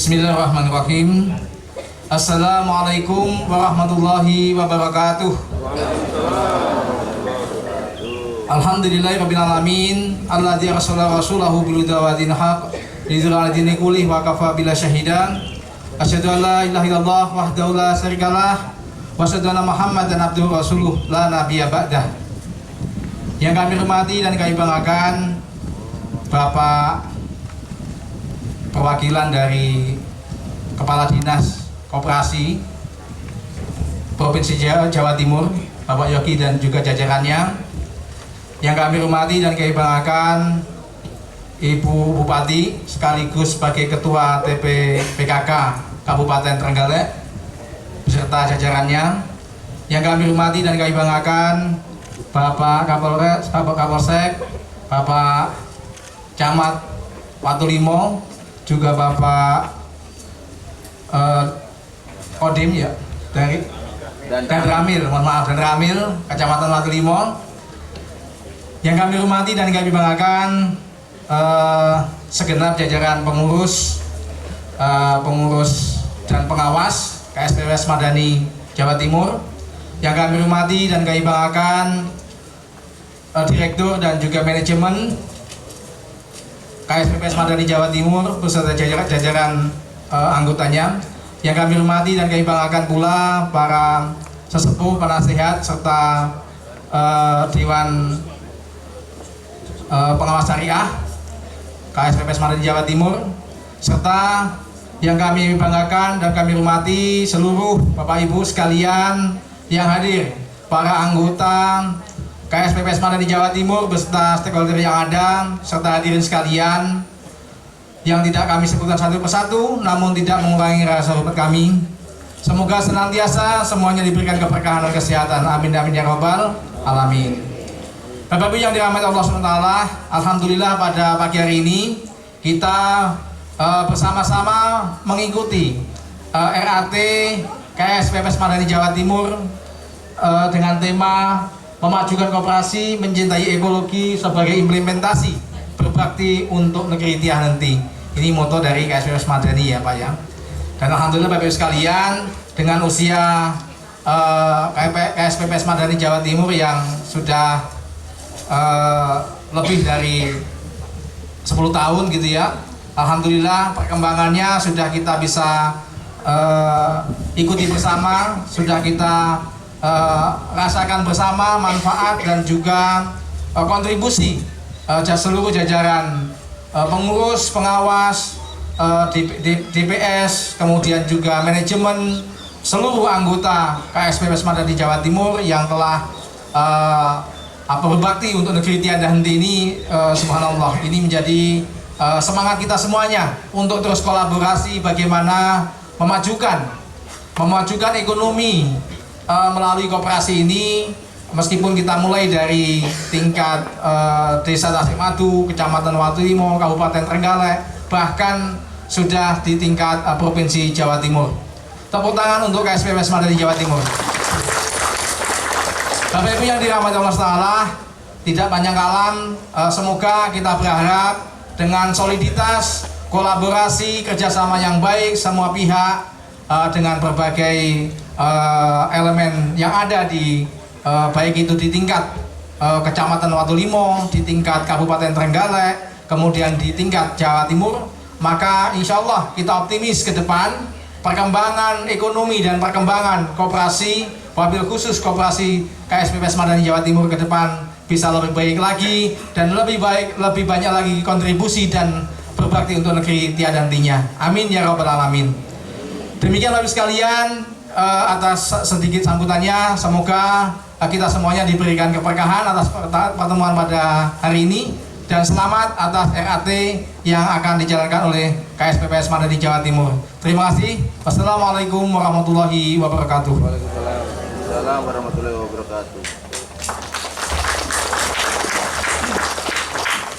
Bismillahirrahmanirrahim. Assalamualaikum warahmatullahi wabarakatuh. Alhamdulillahirabbil alamin alladzi arsala rasulahu bil huda wa dinil haq lidzira dini kulli wa kafa bila syahidan. Asyhadu an la ilaha illallah wahdahu la syarikalah wa asyhadu anna Muhammadan abduhu rasuluh la nabiyya ba'dah. Yang kami hormati dan kami banggakan Bapak perwakilan dari Kepala Dinas Koperasi Provinsi Jawa Timur, Bapak Yogi dan juga jajarannya. Yang kami hormati dan kami banggakan Ibu Bupati sekaligus sebagai Ketua TP PKK Kabupaten Trenggalek beserta jajarannya. Yang kami hormati dan kami banggakan Bapak Kapolres, Bapak Kapolsek, Bapak Camat Watulimo, juga Bapak Kodim ya dari dan Ramil, mohon maaf, dan Ramil Kecamatan Watulimo. Yang kami hormati dan kami banggakan segenap jajaran pengurus dan pengawas KSPPS Madani Jawa Timur. Yang kami hormati dan kami banggakan direktur dan juga manajemen KSPPS Madani Jawa Timur beserta jajaran anggotanya. Yang kami hormati dan kami banggakan pula para sesepuh, penasehat serta Dewan Pengawas Syariah KSPPS Madani Jawa Timur, serta yang kami banggakan dan kami hormati seluruh Bapak Ibu sekalian yang hadir, para anggota KSPPS Madani Jawa Timur beserta stakeholder yang ada, serta hadirin sekalian yang tidak kami sebutkan satu persatu, namun tidak mengurangi rasa hormat kami. Semoga senantiasa semuanya diberikan keberkahan dan kesehatan. Amin amin ya robbal alamin. Bapak Ibu yang dirahmati Allah SWT, alhamdulillah pada pagi hari ini kita bersama-sama mengikuti RAT KSPPS Madani Jawa Timur dengan tema memajukan koperasi, mencintai ekologi sebagai implementasi berbakti untuk negeri tiah nanti. Ini moto dari KSPPS Madani ya Pak ya. Dan alhamdulillah Bapak Ibu sekalian, dengan usia KSPPS Madani Jawa Timur yang sudah lebih dari 10 tahun gitu ya, alhamdulillah perkembangannya sudah kita bisa ikuti bersama, sudah kita rasakan bersama manfaat dan juga kontribusi seluruh jajaran pengurus, pengawas, DPS, kemudian juga manajemen, seluruh anggota KSPPS Madani Jawa Timur yang telah berbakti untuk negeri tiada henti ini. Subhanallah, ini menjadi semangat kita semuanya untuk terus kolaborasi bagaimana memajukan ekonomi melalui koperasi ini, meskipun kita mulai dari tingkat Desa Tasikmadu, Kecamatan Watulimo, Kabupaten Trenggalek, bahkan sudah di tingkat Provinsi Jawa Timur. Tepuk tangan untuk KSPPS Madani Jawa Timur. Bapak Ibu yang dirahmati Allah SWT, tidak panjang kalam, semoga kita berharap dengan soliditas, kolaborasi, kerjasama yang baik semua pihak dengan berbagai elemen yang ada di baik itu di tingkat Kecamatan Watulimo, di tingkat Kabupaten Trenggalek, kemudian di tingkat Jawa Timur, maka insya Allah kita optimis ke depan perkembangan ekonomi dan perkembangan koperasi, wabil khusus koperasi KSPPS Madani Jawa Timur ke depan bisa lebih baik lagi dan lebih banyak lagi kontribusi dan berbakti untuk negeri tiada hentinya. Amin ya robbal alamin. Demikian Bapak sekalian, atas sedikit sambutannya, semoga kita semuanya diberikan keberkahan atas pertemuan pada hari ini, dan selamat atas RAT yang akan dijalankan oleh KSPPS Madani Jawa Timur. Terima kasih. Wassalamualaikum warahmatullahi wabarakatuh. Waalaikumsalam warahmatullahi wabarakatuh.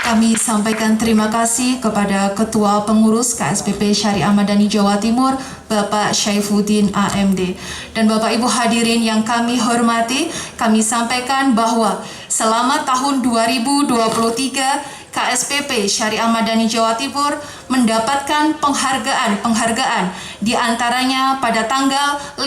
Kami sampaikan terima kasih kepada Ketua Pengurus KSPP Syariah Madani Jawa Timur, Bapak Syaifuddin AMD. Dan Bapak Ibu hadirin yang kami hormati, kami sampaikan bahwa selama tahun 2023 KSPP Syariah Madani Jawa Timur mendapatkan penghargaan di antaranya pada tanggal 5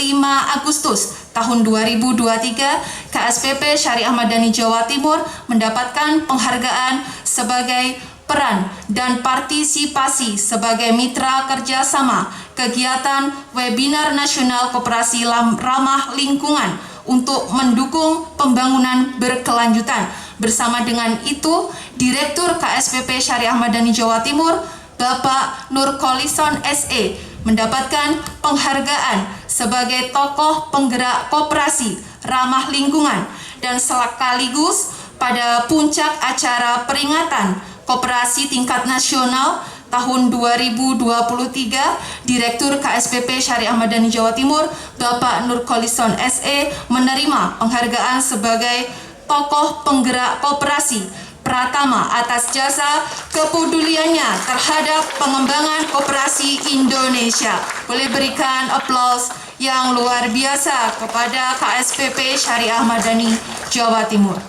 Agustus tahun 2023 KSPP Syariah Madani Jawa Timur mendapatkan penghargaan sebagai peran dan partisipasi sebagai mitra kerjasama kegiatan webinar nasional koperasi ramah lingkungan untuk mendukung pembangunan berkelanjutan. Bersama dengan itu, Direktur KSPP Syariah Madani Jawa Timur, Bapak Nur Kolison SE, mendapatkan penghargaan sebagai tokoh penggerak koperasi ramah lingkungan dan sekaligus pada puncak acara peringatan koperasi tingkat nasional tahun 2023, Direktur KSPP Syariah Madani Jawa Timur, Bapak Nur Kolison SE, menerima penghargaan sebagai tokoh penggerak koperasi Pratama atas jasa kepeduliannya terhadap pengembangan koperasi Indonesia. Boleh berikan aplaus yang luar biasa kepada KSPP Syariah Madani Jawa Timur.